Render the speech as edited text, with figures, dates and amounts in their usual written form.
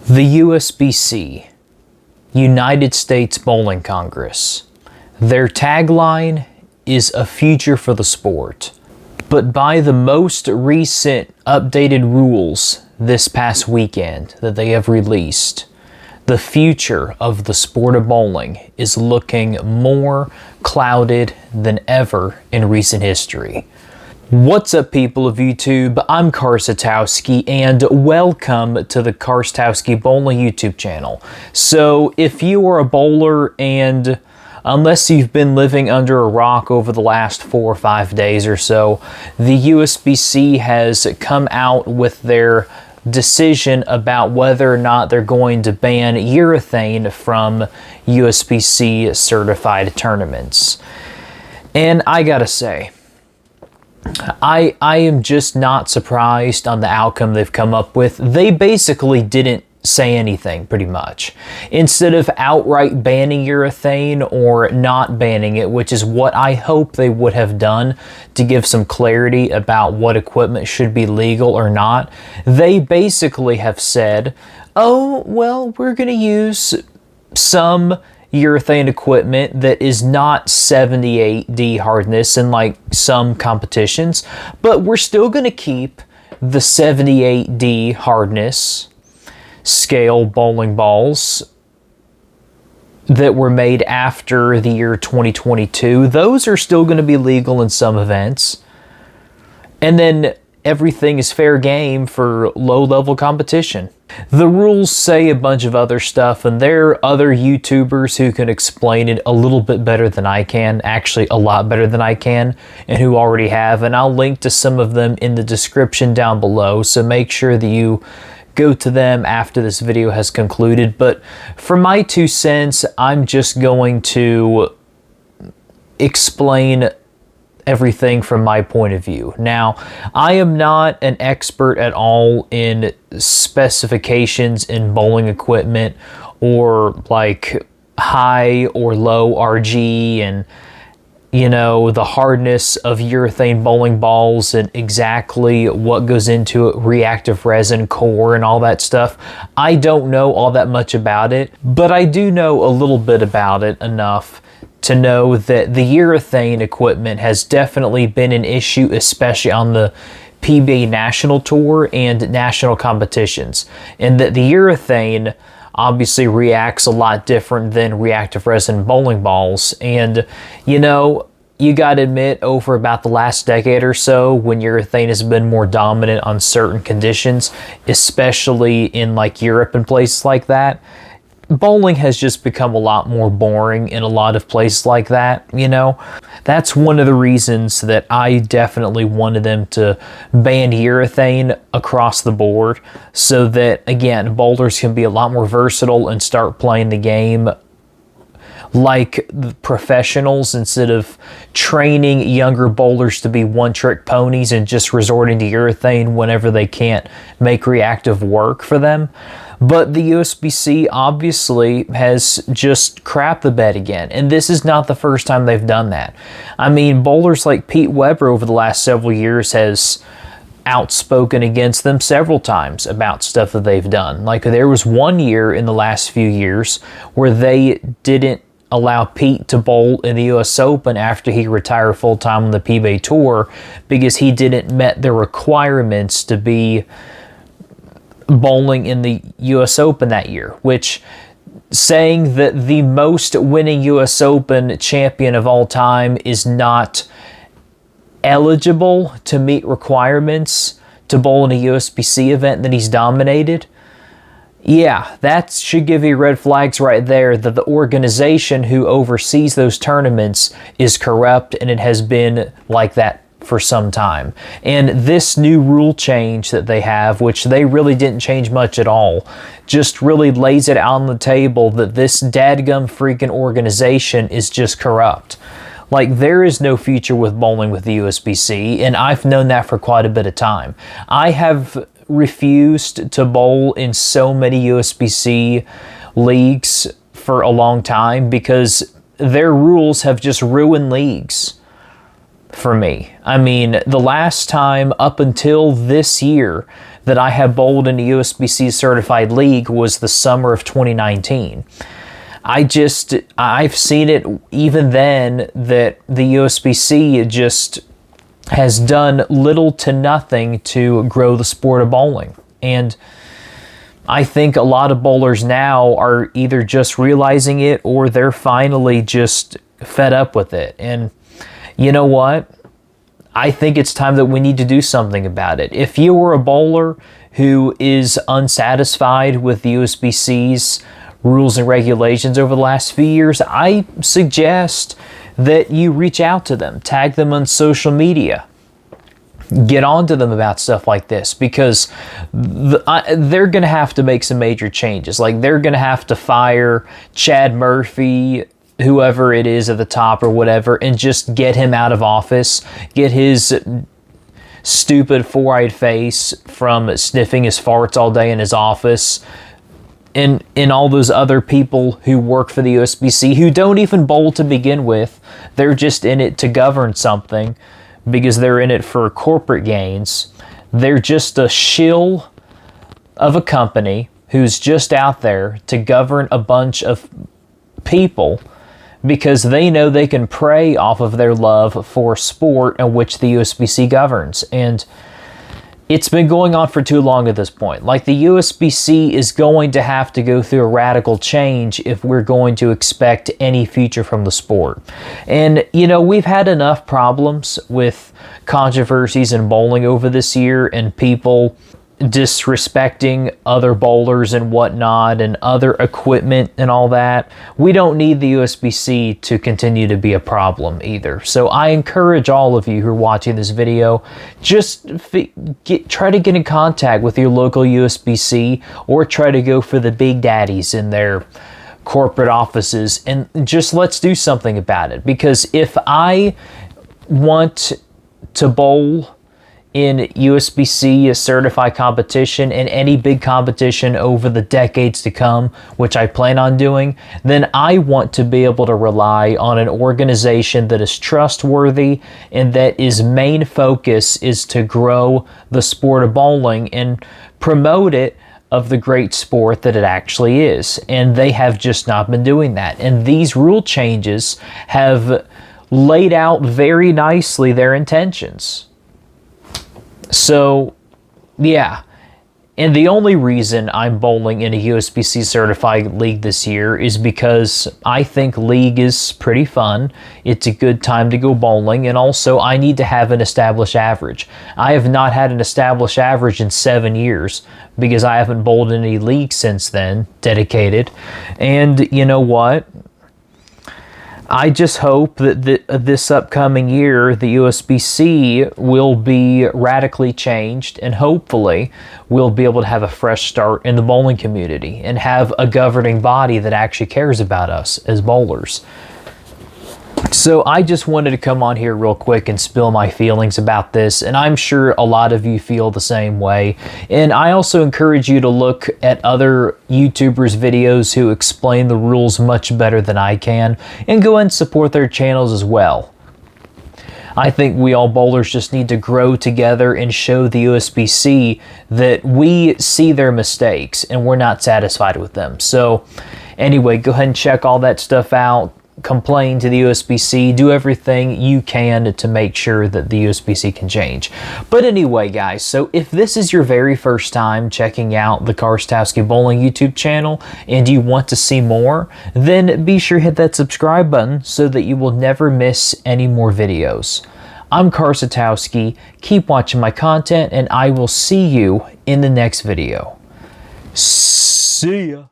The USBC, United States Bowling Congress. Their tagline is "A future for the sport." But by the most recent updated rules this past weekend that they have released, the future of the sport of bowling is looking more clouded than ever in recent history. What's up, people of YouTube? I'm Karsatowski, and welcome to the Karsatowski Bowling YouTube channel. So if you are a bowler, and unless you've been living under a rock over the last 4 or 5 days or so, the USBC has come out with their decision about whether or not they're going to ban urethane from USBC certified tournaments. And I gotta say, I am just not surprised on the outcome they've come up with. They basically didn't say anything, pretty much. Instead of outright banning urethane or not banning it, which is what I hope they would have done to give some clarity about what equipment should be legal or not, they basically have said, oh, well, we're going to use some urethane equipment that is not 78D hardness in like some competitions, but we're still going to keep the 78D hardness scale bowling balls that were made after the year 2022. Those are still going to be legal in some events. And then everything is fair game for low-level competition. The rules say a bunch of other stuff, and there are other YouTubers who can explain it a little bit better than I can, actually a lot better than I can, and who already have, and I'll link to some of them in the description down below, so make sure that you go to them after this video has concluded. But for my 2 cents, I'm just going to explain everything from my point of view. Now, I am not an expert at all in specifications in bowling equipment, or like high or low RG, and you know, the hardness of urethane bowling balls and exactly what goes into it, reactive resin, core, and all that stuff. I don't know all that much about it, but I do know a little bit about it, enough to know that the urethane equipment has definitely been an issue, especially on the PBA National Tour and national competitions, and that the urethane obviously reacts a lot different than reactive resin bowling balls. And you know, you gotta admit, over about the last decade or so, when urethane has been more dominant on certain conditions, especially in like Europe and places like that, bowling has just become a lot more boring in a lot of places like that, you know? That's one of the reasons that I definitely wanted them to ban urethane across the board, so that, again, bowlers can be a lot more versatile and start playing the game like the professionals, instead of training younger bowlers to be one-trick ponies and just resorting to urethane whenever they can't make reactive work for them. But the USBC obviously has just crapped the bed again, and this is not the first time they've done that. I mean, bowlers like Pete Weber over the last several years has outspoken against them several times about stuff that they've done. Like, there was one year in the last few years where they didn't allow Pete to bowl in the US Open after he retired full-time on the PBA Tour, because he didn't met the requirements to be bowling in the US Open that year, which, saying that the most winning US Open champion of all time is not eligible to meet requirements to bowl in a USBC event that he's dominated, yeah, that should give you red flags right there, that the organization who oversees those tournaments is corrupt, and it has been like that for some time. And this new rule change that they have, which they really didn't change much at all, just really lays it out on the table that this dadgum freaking organization is just corrupt. Like, there is no future with bowling with the USBC, and I've known that for quite a bit of time. I have refused to bowl in so many USBC leagues for a long time because their rules have just ruined leagues for me. I mean, the last time up until this year that I have bowled in a USBC certified league was the summer of 2019. I've seen it even then that the USBC just has done little to nothing to grow the sport of bowling. And I think a lot of bowlers now are either just realizing it or they're finally just fed up with it. And you know what? I think it's time that we need to do something about it. If you were a bowler who is unsatisfied with the USBC's rules and regulations over the last few years, I suggest that you reach out to them, tag them on social media, get on to them about stuff like this, because they're going to have to make some major changes. Like, they're going to have to fire Chad Murphy, whoever it is at the top or whatever, and just get him out of office, get his stupid four-eyed face from sniffing his farts all day in his office, and all those other people who work for the USBC who don't even bowl to begin with. They're just in it to govern something because they're in it for corporate gains. They're just a shill of a company who's just out there to govern a bunch of people because they know they can prey off of their love for sport in which the USBC governs. And it's been going on for too long at this point. Like, the USBC is going to have to go through a radical change if we're going to expect any future from the sport. And, you know, we've had enough problems with controversies in bowling over this year and people disrespecting other bowlers and whatnot and other equipment and all that. We don't need the USBC to continue to be a problem either. So I encourage all of you who are watching this video, just try to get in contact with your local USBC or try to go for the big daddies in their corporate offices and just let's do something about it. Because if I want to bowl in USBC certified competition and any big competition over the decades to come, which I plan on doing, then I want to be able to rely on an organization that is trustworthy and that its main focus is to grow the sport of bowling and promote it of the great sport that it actually is. And they have just not been doing that. And these rule changes have laid out very nicely their intentions. So, yeah, and the only reason I'm bowling in a USBC certified league this year is because I think league is pretty fun. It's a good time to go bowling, and also I need to have an established average. I have not had an established average in 7 years because I haven't bowled in any league since then, dedicated. And you know what? I just hope that this upcoming year, the USBC will be radically changed, and hopefully we'll be able to have a fresh start in the bowling community and have a governing body that actually cares about us as bowlers. So I just wanted to come on here real quick and spill my feelings about this, and I'm sure a lot of you feel the same way. And I also encourage you to look at other YouTubers' videos who explain the rules much better than I can, and go and support their channels as well. I think we all bowlers just need to grow together and show the USBC that we see their mistakes and we're not satisfied with them. So anyway, go ahead and check all that stuff out. Complain to the USBC, do everything you can to make sure that the USBC can change. But anyway, guys, so if this is your very first time checking out the Karsatowski Bowling YouTube channel and you want to see more, then be sure to hit that subscribe button so that you will never miss any more videos. I'm Karsatowski, keep watching my content, and I will see you in the next video. See ya!